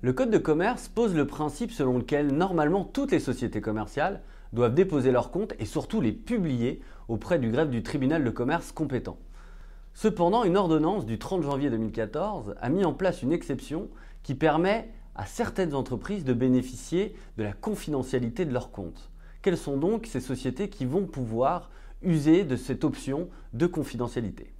Le code de commerce pose le principe selon lequel normalement toutes les sociétés commerciales doivent déposer leurs comptes et surtout les publier auprès du greffe du tribunal de commerce compétent. Cependant, une ordonnance du 30 janvier 2014 a mis en place une exception qui permet à certaines entreprises de bénéficier de la confidentialité de leurs comptes. Quelles sont donc ces sociétés qui vont pouvoir user de cette option de confidentialité ?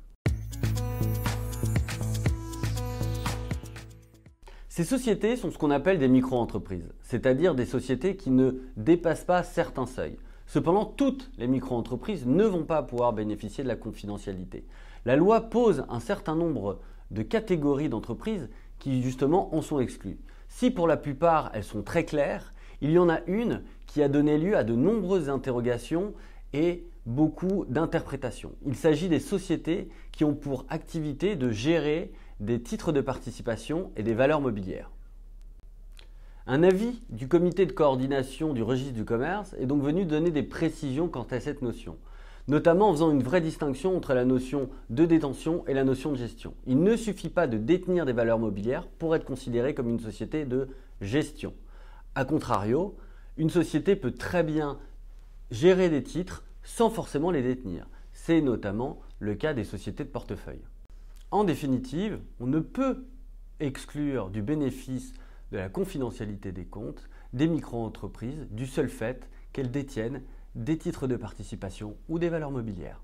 Ces sociétés sont ce qu'on appelle des micro-entreprises, c'est-à-dire des sociétés qui ne dépassent pas certains seuils. Cependant, toutes les micro-entreprises ne vont pas pouvoir bénéficier de la confidentialité. La loi pose un certain nombre de catégories d'entreprises qui justement en sont exclues. Si pour la plupart elles sont très claires, il y en a une qui a donné lieu à de nombreuses interrogations et beaucoup d'interprétations. Il s'agit des sociétés qui ont pour activité de gérer des titres de participation et des valeurs mobilières. Un avis du comité de coordination du registre du commerce est donc venu donner des précisions quant à cette notion, notamment en faisant une vraie distinction entre la notion de détention et la notion de gestion. Il ne suffit pas de détenir des valeurs mobilières pour être considéré comme une société de gestion. A contrario, une société peut très bien gérer des titres sans forcément les détenir. C'est notamment le cas des sociétés de portefeuille. En définitive, on ne peut exclure du bénéfice de la confidentialité des comptes des micro-entreprises du seul fait qu'elles détiennent des titres de participation ou des valeurs mobilières.